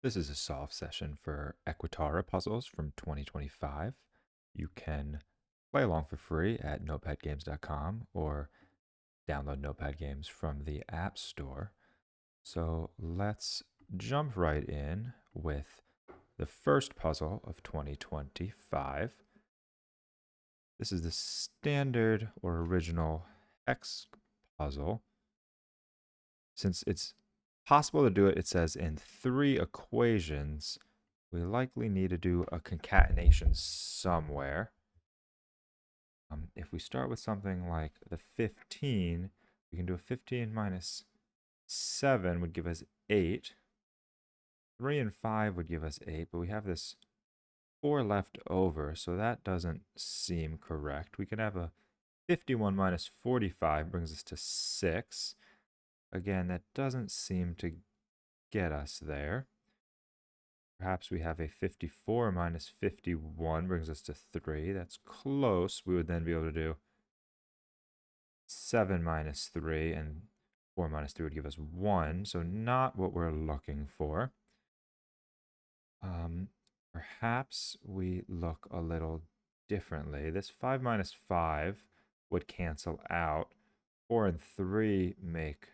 This is a solve session for Equatara puzzles from 2025. You can play along for free at notepadgames.com or download Notepad games from the App Store. So let's jump right in with the first puzzle of 2025. This is the standard or original hex puzzle. Since it's possible to do it, it says in 3 equations, we likely need to do a concatenation somewhere. If we start with something like the 15, we can do a 15 minus 7 would give us 8. 3 and 5 would give us 8, but we have this 4 left over, so that doesn't seem correct. We can have a 51 minus 45 brings us to 6. Again, that doesn't seem to get us there. Perhaps we have a 54 minus 51 brings us to 3. That's close. We would then be able to do 7 minus 3, and 4 minus 3 would give us 1. So not what we're looking for. Perhaps we look a little differently. This 5 minus 5 would cancel out. 4 and 3 make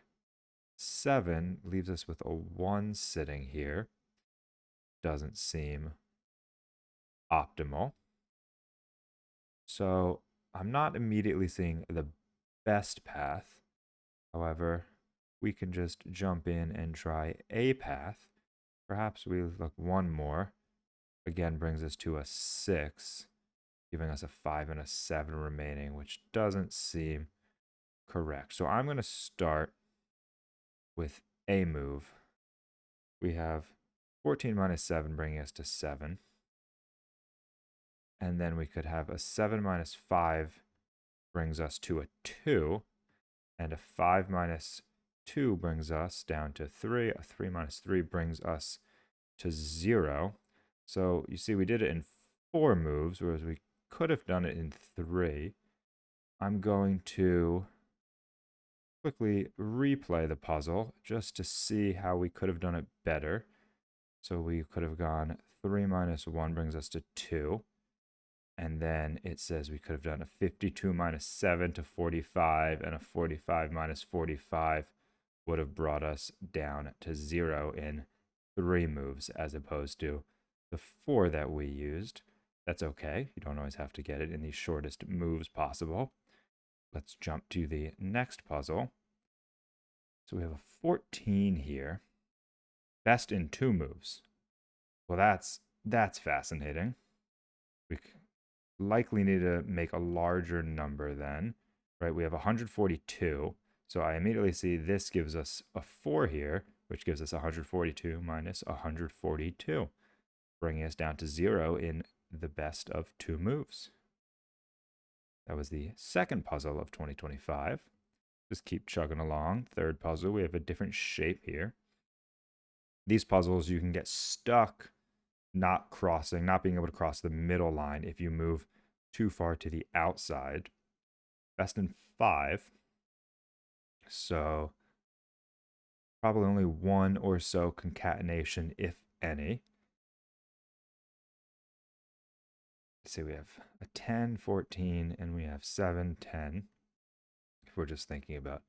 7, leaves us with a 1 sitting here. Doesn't seem optimal. So I'm not immediately seeing the best path. However, we can just jump in and try a path. Perhaps we look one more. Again, brings us to a 6, giving us a 5 and a 7 remaining, which doesn't seem correct. So I'm going to start with a move. We have 14 minus 7 bringing us to 7. And then we could have a 7 minus 5 brings us to a 2. And a 5 minus 2 brings us down to 3. A 3 minus 3 brings us to 0. So you see we did it in 4 moves, whereas we could have done it in 3. I'm going to quickly replay the puzzle just to see how we could have done it better. So we could have gone 3 minus 1 brings us to 2. And then it says we could have done a 52 minus 7 to 45, and a 45 minus 45 would have brought us down to 0 in 3 moves, as opposed to the 4 that we used. That's okay. You don't always have to get it in the shortest moves possible. Let's jump to the next puzzle. So we have a 14 here. Best in 2 moves. Well, that's fascinating. We likely need to make a larger number then, right? We have 142. So I immediately see this gives us a 4 here, which gives us 142 minus 142, bringing us down to 0 in the best of 2 moves. That was the second puzzle of 2025. Just keep chugging along. Third puzzle, we have a different shape here. These puzzles, you can get stuck not being able to cross the middle line if you move too far to the outside. Best in 5. So probably only 1 or so concatenation, if any. Let's see, we have a 10, 14, and we have 7, 10. If we're just thinking about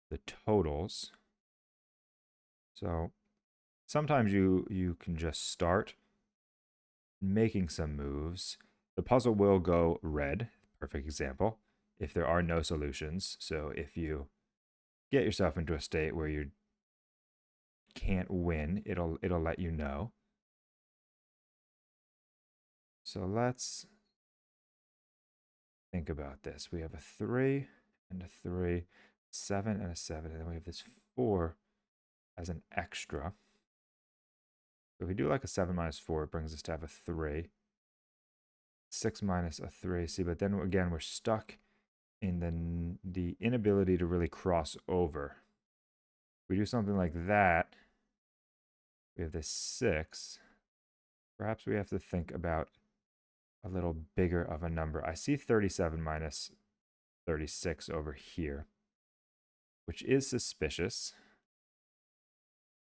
the totals. So sometimes you can just start making some moves. The puzzle will go red, perfect example, if there are no solutions. So if you get yourself into a state where you can't win, it'll let you know. So let's think about this. We have a 3 and a 3, 7 and a 7, and then we have this 4 as an extra. So if we do like a 7 minus 4, it brings us to have a 3. 6 minus a 3. See, but then again, we're stuck in the inability to really cross over. If we do something like that, we have this 6. Perhaps we have to think about a little bigger of a number. I see 37 minus 36 over here, which is suspicious.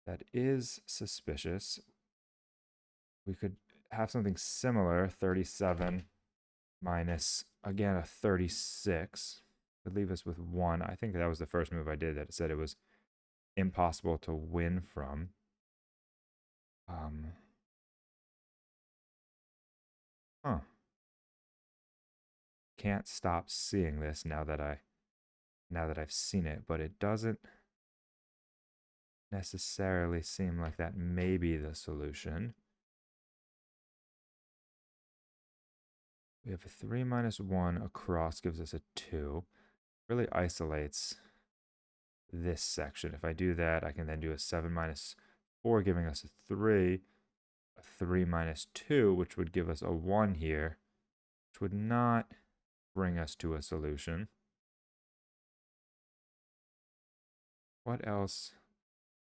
That is suspicious. we could have something similar, 37 minus, again, a 36. Could leave us with 1. I think that was the first move I did that it said it was impossible to win from. Huh. Can't stop seeing this now that I've seen it, but it doesn't necessarily seem like that may be the solution. We have a 3 minus 1 across gives us a 2. Really isolates this section. If I do that, I can then do a 7 minus 4, giving us a 3. A 3 minus 2, which would give us a 1 here, which would not bring us to a solution. What else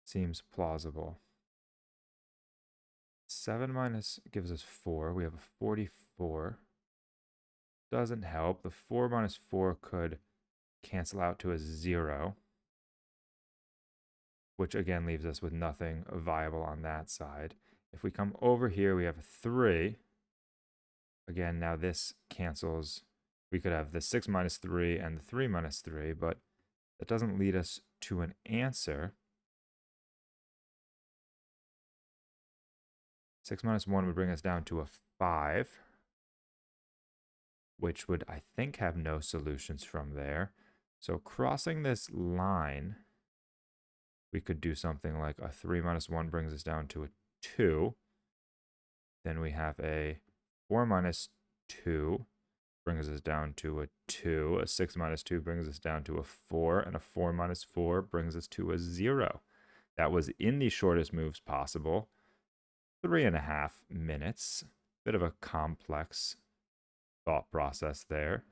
seems plausible? 7 minus gives us 4. We have a 44. Doesn't help. The 4 minus 4 could cancel out to a 0, which again leaves us with nothing viable on that side. If we come over here, we have a 3. Again, now this cancels. We could have the 6 minus 3 and the 3 minus 3, but that doesn't lead us to an answer. 6 minus 1 would bring us down to a 5, which would, I think, have no solutions from there. So crossing this line, we could do something like a 3 minus 1 brings us down to a 2. Then we have a 4 minus 2 brings us down to a 2. A 6 minus 2 brings us down to a 4. And a 4 minus 4 brings us to a 0. That was in the shortest moves possible. 3.5 minutes. Bit of a complex thought process there.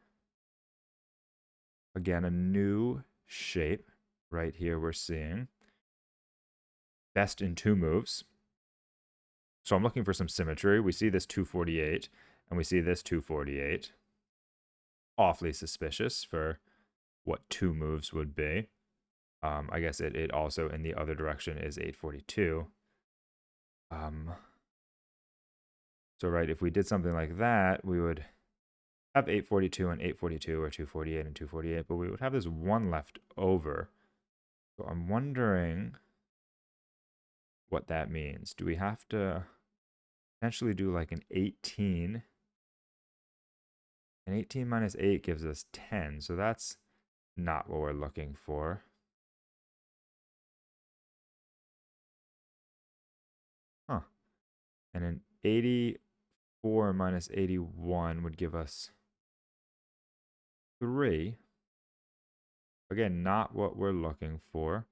Again, a new shape right here we're seeing. Best in 2 moves. So I'm looking for some symmetry. We see this 248 and we see this 248. Awfully suspicious for what 2 moves would be. I guess it also in the other direction is 842. So right, if we did something like that, we would have 842 and 842, or 248 and 248, but we would have this 1 left over. So I'm wondering what that means. Do we have to potentially do like an 18? An 18 minus 8 gives us 10, so that's not what we're looking for. Huh. And an 84 minus 81 would give us 3. Again, not what we're looking for.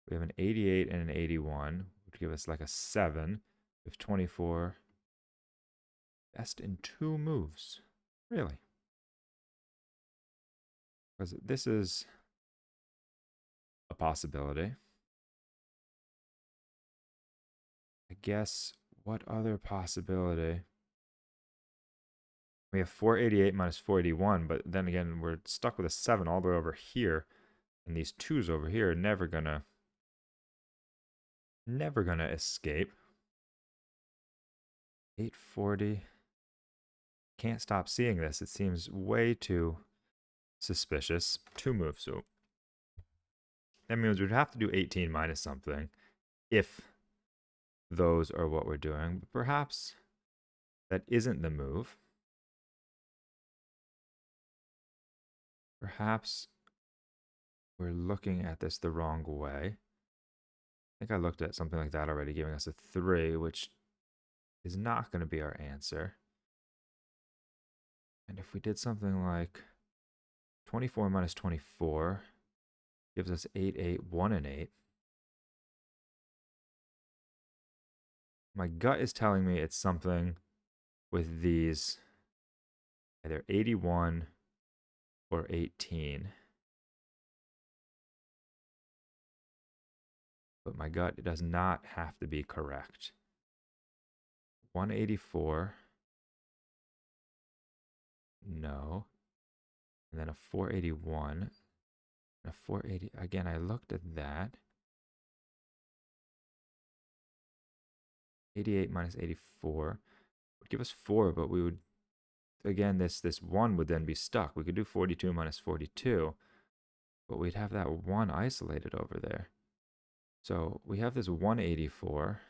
We have an 88 and an 81, which give us like a 7. We have 24. Best in 2 moves. Really? Because this is a possibility. I guess, what other possibility? We have 488 minus 481, but then again, we're stuck with a 7 all the way over here. And these 2's over here are never gonna escape. 840. Can't stop seeing this. It seems way too suspicious. 2 moves, so that means we'd have to do 18 minus something if those are what we're doing. But perhaps that isn't the move. Perhaps we're looking at this the wrong way. I think I looked at something like that already, giving us a 3, which is not going to be our answer. And if we did something like 24 minus 24 gives us 8, 8, 1, and 8. My gut is telling me it's something with these, either 81 or 18. But my gut does not have to be correct. 184. No. And then a 481. A 480. Again, I looked at that. 88 minus 84 would give us 4, but we would, again, this 1 would then be stuck. We could do 42 minus 42, but we'd have that 1 isolated over there. So we have this 184.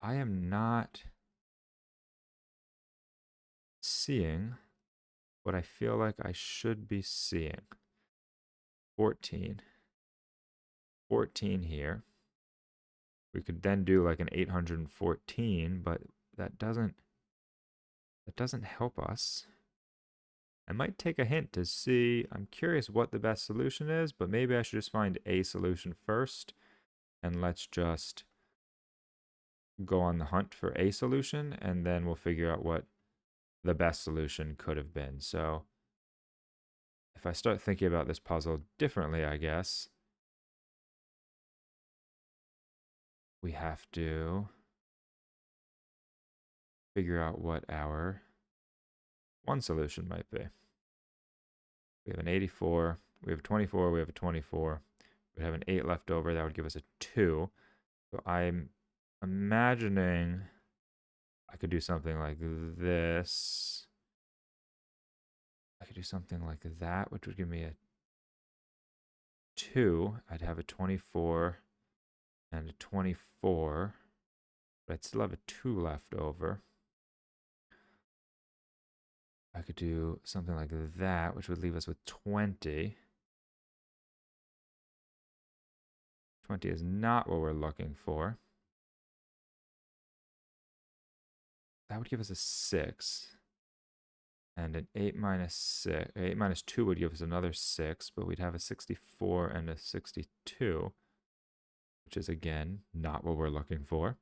I am not seeing what I feel like I should be seeing. 14. 14 here. We could then do like an 814, but that doesn't help us. I might take a hint to see. I'm curious what the best solution is, but maybe I should just find a solution first, and let's just go on the hunt for a solution, and then we'll figure out what the best solution could have been. So if I start thinking about this puzzle differently, I guess we have to figure out what our one solution might be. We have an 84, we have a 24, we have a 24. We have an 8 left over, that would give us a 2. So I'm imagining I could do something like this. I could do something like that, which would give me a 2. I'd have a 24 and a 24, but I'd still have a 2 left over. I could do something like that, which would leave us with 20. 20 is not what we're looking for. That would give us a 6. And an 8 minus 6, 8 minus 2 would give us another 6, but we'd have a 64 and a 62, which is, again, not what we're looking for.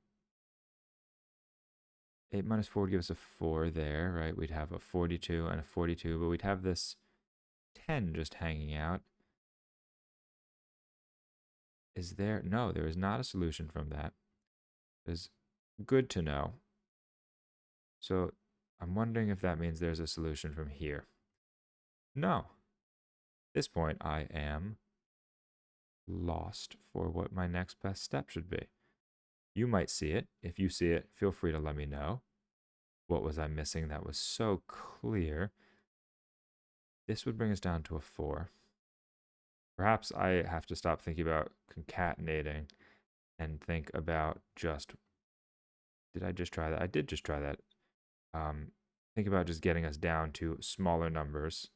8 minus 4 would give us a 4 there, right? We'd have a 42 and a 42, but we'd have this 10 just hanging out. Is there? No, there is not a solution from that. It's good to know. So I'm wondering if that means there's a solution from here. No. At this point, I am lost for what my next best step should be. You might see it. If you see it, feel free to let me know. What was I missing that was so clear? This would bring us down to a 4. Perhaps I have to stop thinking about concatenating and think about just, did I just try that? I did just try that. Think about just getting us down to smaller numbers,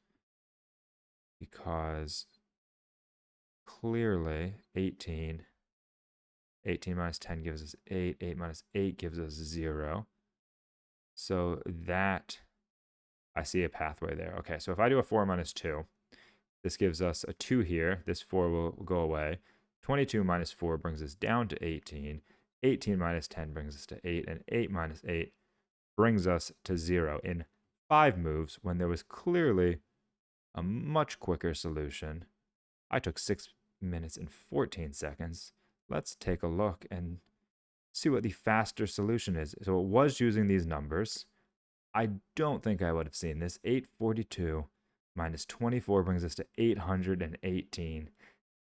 because clearly 18 minus 10 gives us 8, 8 minus 8 gives us 0. So that, I see a pathway there. Okay, so if I do a 4 minus 2, this gives us a 2 here. This 4 will go away. 22 minus 4 brings us down to 18. 18 minus 10 brings us to 8. And 8 minus 8 brings us to 0 in 5 moves, when there was clearly a much quicker solution. I took 6 minutes and 14 seconds. Let's take a look and see what the faster solution is. So it was using these numbers. I don't think I would have seen this. 842 minus 24 brings us to 818.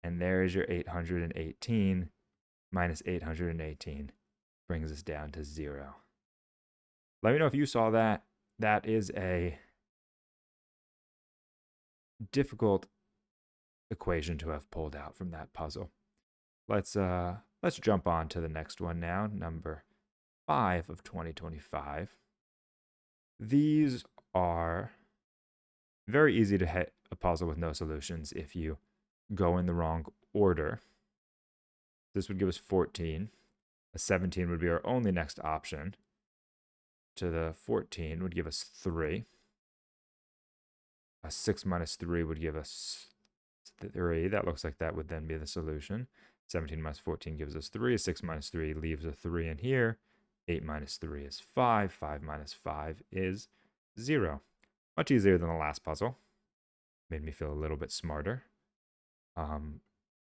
And there is your 818 minus 818 brings us down to 0. Let me know if you saw that. That is a difficult equation to have pulled out from that puzzle. Let's jump on to the next one now, number 5 of 2025. These are very easy to hit a puzzle with no solutions if you go in the wrong order. This would give us 14. A 17 would be our only next option. To the 14 would give us 3. A 6 minus 3 would give us 3. That looks like that would then be the solution. 17 minus 14 gives us 3. 6 minus 3 leaves a 3 in here. 8 minus 3 is 5. 5 minus 5 is 0. Much easier than the last puzzle. Made me feel a little bit smarter.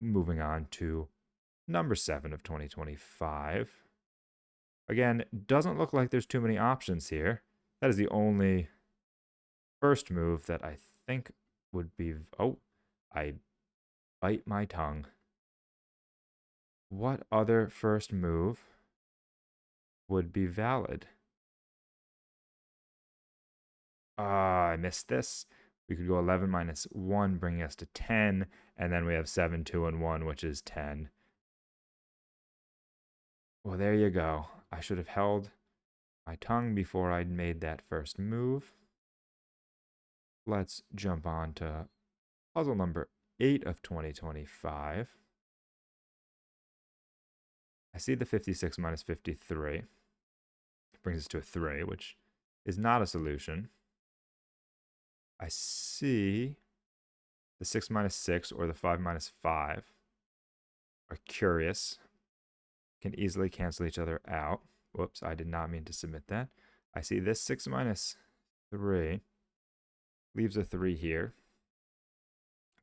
Moving on to number 7 of 2025. Again, doesn't look like there's too many options here. That is the only first move that I think would be... Oh, I bite my tongue. what other first move would be valid? I missed this. We could go 11 minus 1, bringing us to 10, and then we have 7, 2, and 1, which is 10. Well, there you go. I should have held my tongue before I'd made that first move. Let's jump on to puzzle number 8 of 2025. I see the 56 minus 53. It brings us to a 3, which is not a solution. I see the 6 minus 6 or the 5 minus 5 are curious, can easily cancel each other out. Whoops, I did not mean to submit that. I see this 6 minus 3 leaves a 3 here.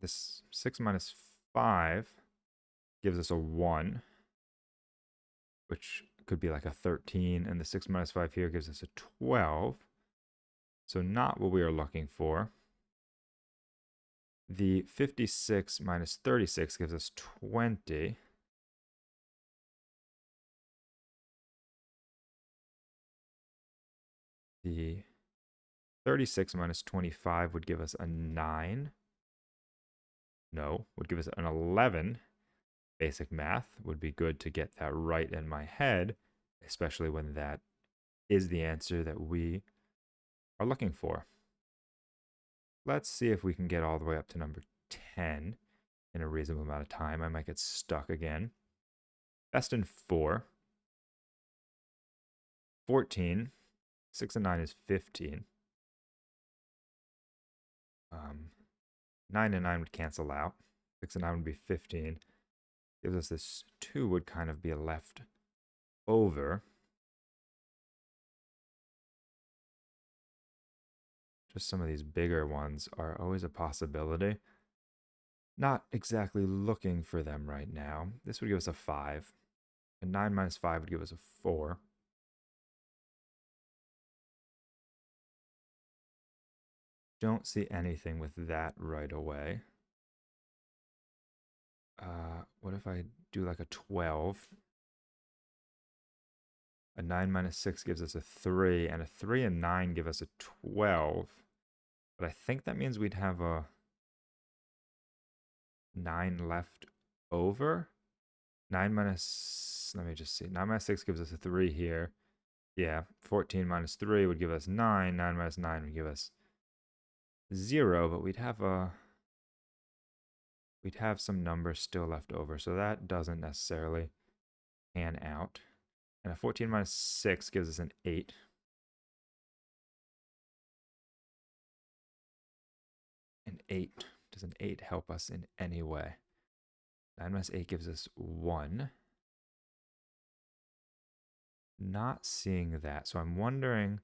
This 6 minus 5 gives us a 1, which could be like a 13, and the 6 minus 5 here gives us a 12. So not what we are looking for. The 56 minus 36 gives us 20. The 36 minus 25 would give us a 9. No, would give us an 11. Basic math would be good to get that right in my head, especially when that is the answer that we are looking for. Let's see if we can get all the way up to number 10 in a reasonable amount of time. I might get stuck again. Best in 4. 14. 6 and 9 is 15. 9 and 9 would cancel out. 6 and 9 would be 15. Gives us this 2 would kind of be left over. Just some of these bigger ones are always a possibility. Not exactly looking for them right now. This would give us a 5. And 9 minus 5 would give us a 4. Don't see anything with that right away. What if I do like a 12? A 9 minus 6 gives us a 3, and a 3 and 9 give us a 12. But I think that means we'd have a 9 left over. 9 minus, let me just see. 9 minus 6 gives us a 3 here. Yeah, 14 minus 3 would give us 9. 9 minus 9 would give us 0, but we'd have some numbers still left over, so that doesn't necessarily pan out. And a 14 minus 6 gives us an 8. An 8. Does an 8 help us in any way? 9 minus 8 gives us 1. Not seeing that. So I'm wondering,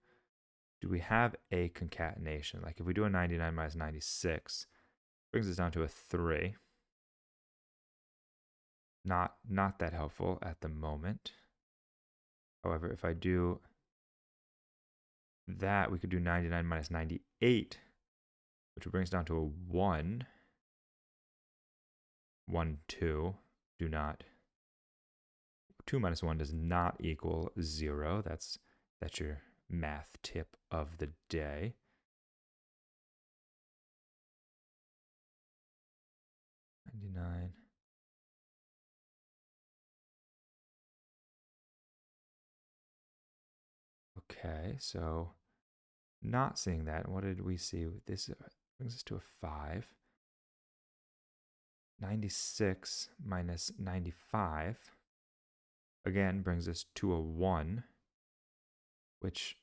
do we have a concatenation? Like if we do a 99 minus 96, brings us down to a 3. Not that helpful at the moment. However, if I do that, we could do 99 minus 98, which brings down to a 1. 1, 2. Do not. 2 minus 1 does not equal 0. That's your math tip of the day. 99. Okay, so not seeing that. What did we see? This brings us to a 5. 96 minus 95 again brings us to a 1, which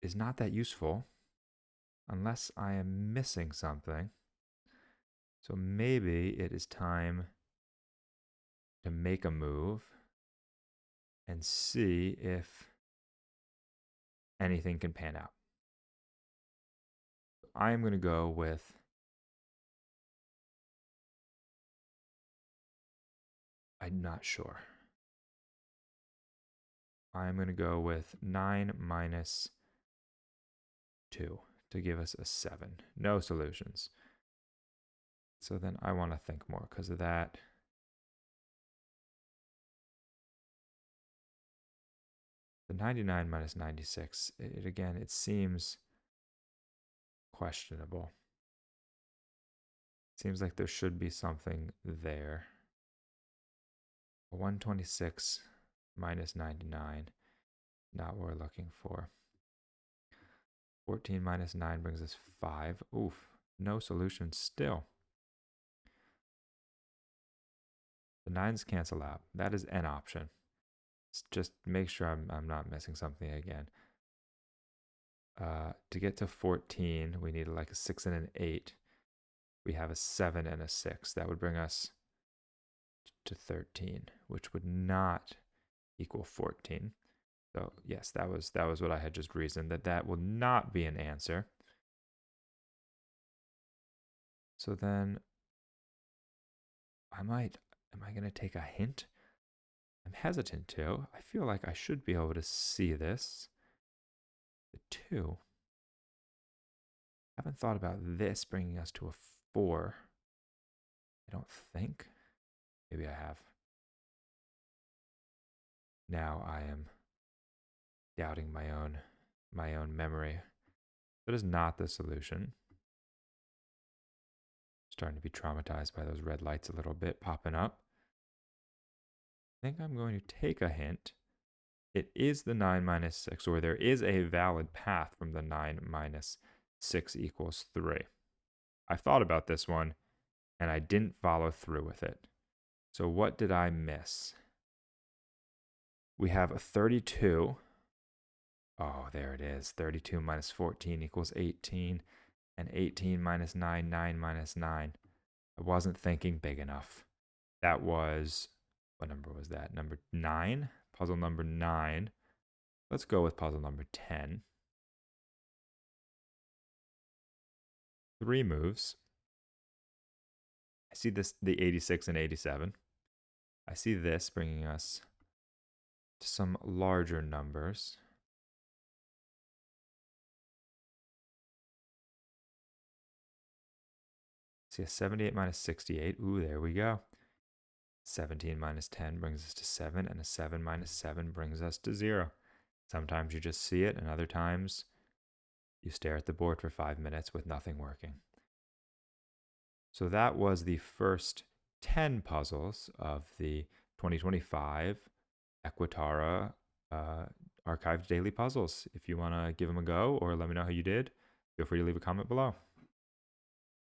is not that useful unless I am missing something. So maybe it is time to make a move and see if anything can pan out. I am going to go with I'm not sure. I'm going to go with 9 minus 2 to give us a 7. No solutions. So then I want to think more because of that. 99 minus 96, again, it seems questionable. Seems like there should be something there. 126 minus 99, not what we're looking for. 14 minus 9 brings us 5. Oof, no solution still. The 9s cancel out. That is an option. Just make sure I'm not missing something again. To get to 14, we need like a 6 and an 8. We have a 7 and a 6. That would bring us to 13, which would not equal 14. So yes, that was what I had just reasoned, that will not be an answer. So then am I going to take a hint? I'm hesitant to. I feel like I should be able to see this. The 2. I haven't thought about this bringing us to a 4. I don't think. Maybe I have. Now I am doubting my own memory. That is not the solution. Starting to be traumatized by those red lights a little bit popping up. I think I'm going to take a hint. It is the 9 minus 6, or there is a valid path from the 9 minus 6 equals 3. I thought about this one, and I didn't follow through with it. So what did I miss? We have a 32. Oh, there it is. 32 minus 14 equals 18. And 18 minus 9, 9 minus 9. I wasn't thinking big enough. That was, what number was that? Number 9? Puzzle number 9. Let's go with puzzle number 10. 3 moves. I see this, the 86 and 87. I see this bringing us to some larger numbers. See a 78 minus 68. Ooh, there we go. 17 minus 10 brings us to 7, and a 7 minus 7 brings us to 0. Sometimes you just see it, and other times you stare at the board for 5 minutes with nothing working. So that was the first 10 puzzles of the 2025 Equatara archived daily puzzles. If you want to give them a go or let me know how you did, feel free to leave a comment below.